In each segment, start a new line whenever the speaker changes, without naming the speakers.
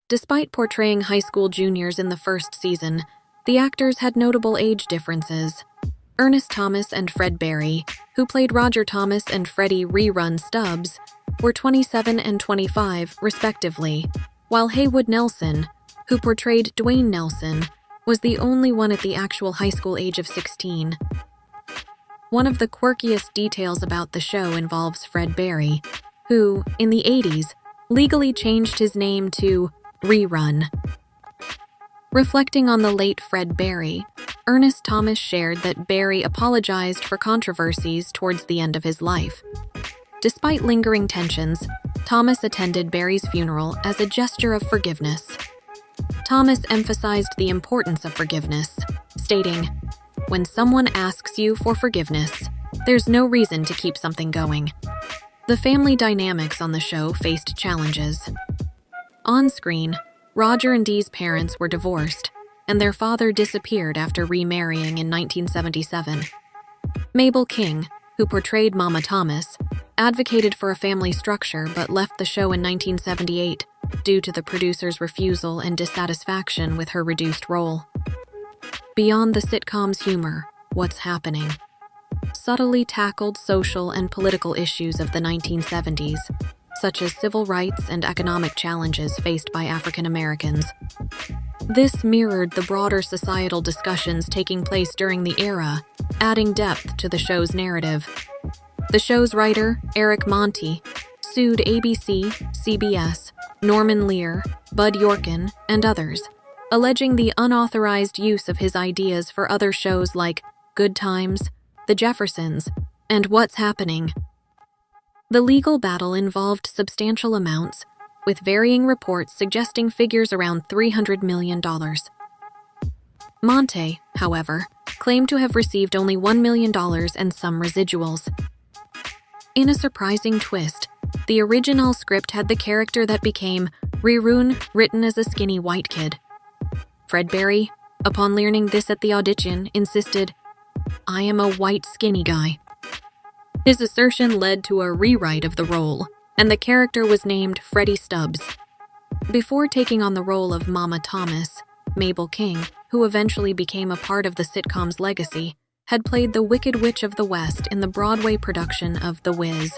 Despite portraying high school juniors in the first season, the actors had notable age differences. Ernest Thomas and Fred Berry, who played Roger Thomas and Freddie Rerun Stubbs, were 27 and 25, respectively, while Haywood Nelson, who portrayed Dwayne Nelson, was the only one at the actual high school age of 16. One of the quirkiest details about the show involves Fred Berry, who, in the 80s, legally changed his name to Rerun. Reflecting on the late Fred Berry, Ernest Thomas shared that Berry apologized for controversies towards the end of his life. Despite lingering tensions, Thomas attended Berry's funeral as a gesture of forgiveness. Thomas emphasized the importance of forgiveness, stating, "When someone asks you for forgiveness, there's no reason to keep something going." The family dynamics on the show faced challenges. On screen, Roger and Dee's parents were divorced, and their father disappeared after remarrying in 1977. Mabel King, who portrayed Mama Thomas, advocated for a family structure but left the show in 1978 due to the producer's refusal and dissatisfaction with her reduced role. Beyond the sitcom's humor, What's Happening subtly tackled social and political issues of the 1970s, such as civil rights and economic challenges faced by African Americans. This mirrored the broader societal discussions taking place during the era, adding depth to the show's narrative. The show's writer, Eric Monti, sued ABC, CBS, Norman Lear, Bud Yorkin, and others, alleging the unauthorized use of his ideas for other shows like Good Times, The Jeffersons, and What's Happening. The legal battle involved substantial amounts, with varying reports suggesting figures around $300 million. Monte, however, claimed to have received only $1 million and some residuals. In a surprising twist, the original script had the character that became Rerun written as a skinny white kid. Fred Berry, upon learning this at the audition, insisted, "I am a white skinny guy." His assertion led to a rewrite of the role, and the character was named Freddie Stubbs. Before taking on the role of Mama Thomas, Mabel King, who eventually became a part of the sitcom's legacy, had played the Wicked Witch of the West in the Broadway production of The Wiz.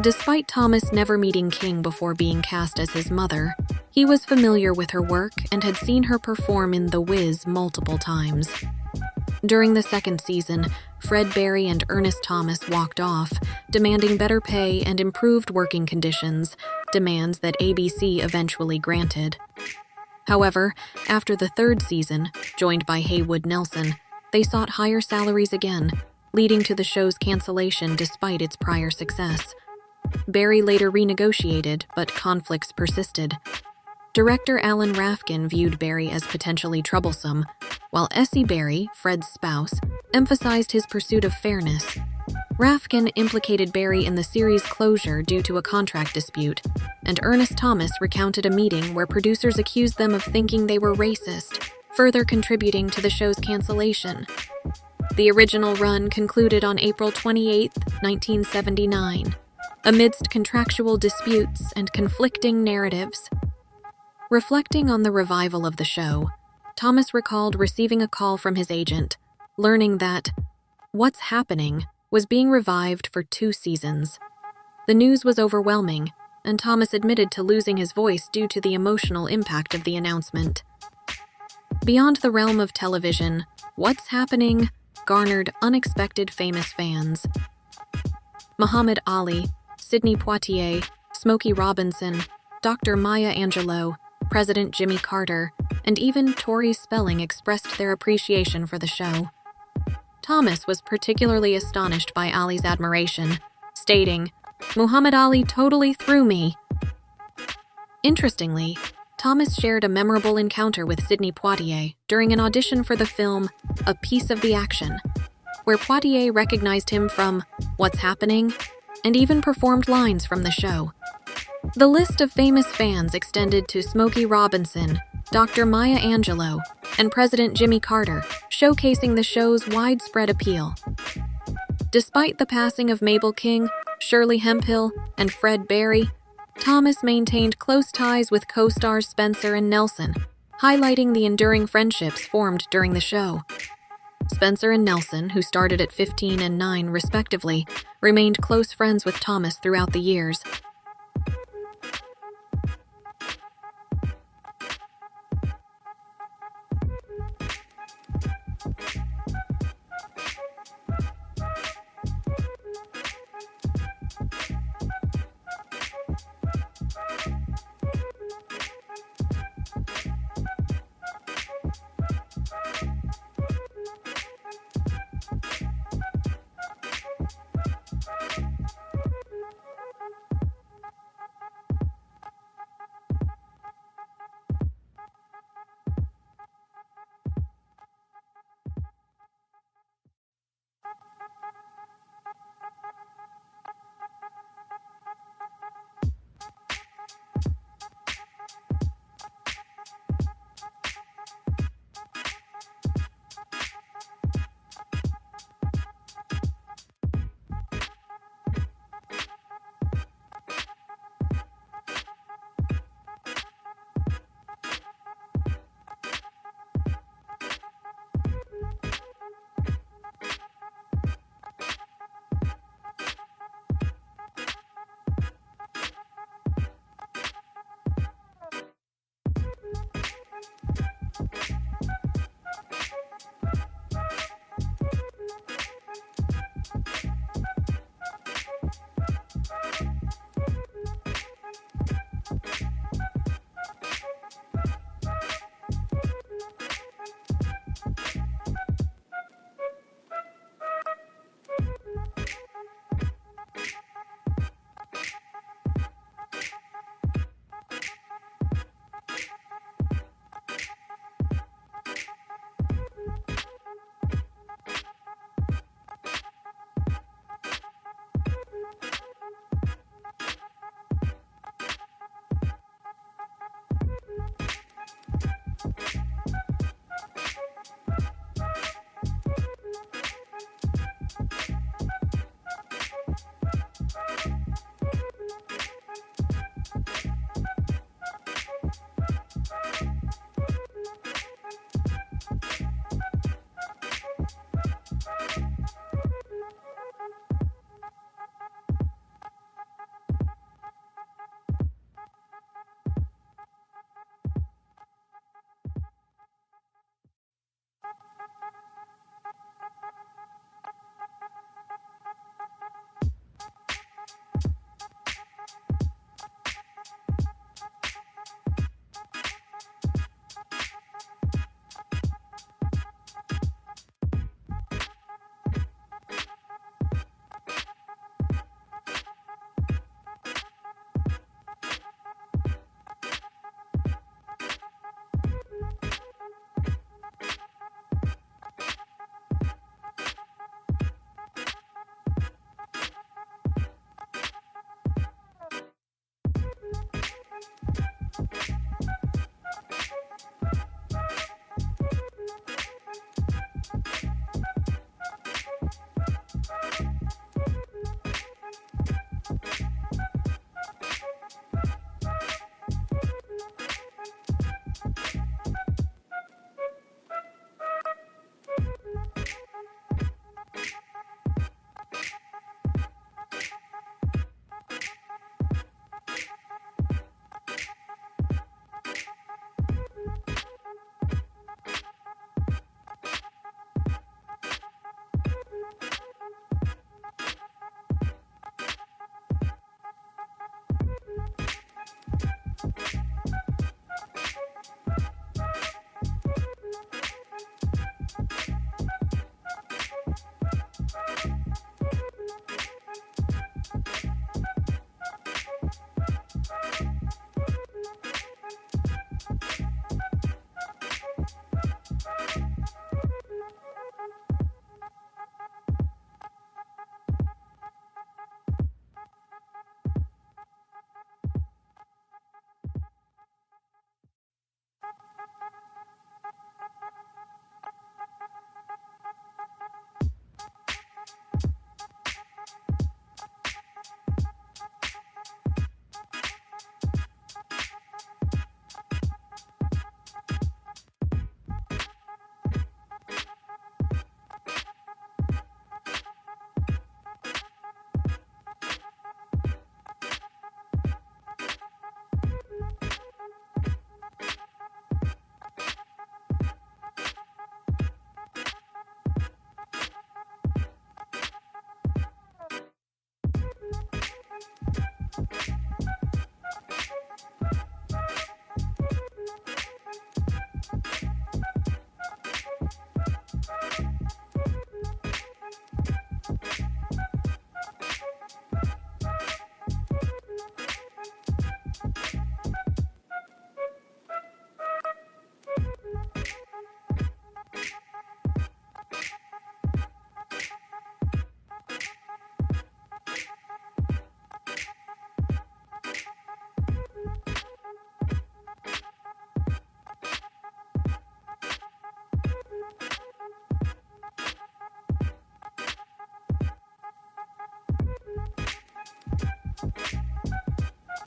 Despite Thomas never meeting King before being cast as his mother, he was familiar with her work and had seen her perform in The Wiz multiple times. During the second season, Fred Berry and Ernest Thomas walked off, demanding better pay and improved working conditions, demands that ABC eventually granted. However, after the third season, joined by Haywood Nelson, they sought higher salaries again, leading to the show's cancellation despite its prior success. Berry later renegotiated, but conflicts persisted. Director Alan Rafkin viewed Berry as potentially troublesome, while Essie Berry, Fred's spouse, emphasized his pursuit of fairness. Rafkin implicated Berry in the series' closure due to a contract dispute, and Ernest Thomas recounted a meeting where producers accused them of thinking they were racist, further contributing to the show's cancellation. The original run concluded on April 28, 1979, amidst contractual disputes and conflicting narratives. Reflecting on the revival of the show, Thomas recalled receiving a call from his agent, learning that What's Happening was being revived for 2 seasons. The news was overwhelming, and Thomas admitted to losing his voice due to the emotional impact of the announcement. Beyond the realm of television, What's Happening garnered unexpected famous fans. Muhammad Ali, Sidney Poitier, Smokey Robinson, Dr. Maya Angelou, President Jimmy Carter, and even Tori Spelling expressed their appreciation for the show. Thomas was particularly astonished by Ali's admiration, stating, "Muhammad Ali totally threw me." Interestingly, Thomas shared a memorable encounter with Sidney Poitier during an audition for the film A Piece of the Action, where Poitier recognized him from What's Happening and even performed lines from the show. The list of famous fans extended to Smokey Robinson, Dr. Maya Angelou, and President Jimmy Carter, showcasing the show's widespread appeal. Despite the passing of Mabel King, Shirley Hemphill, and Fred Berry, Thomas maintained close ties with co-stars Spencer and Nelson, highlighting the enduring friendships formed during the show. Spencer and Nelson, who started at 15 and 9 respectively, remained close friends with Thomas throughout the years,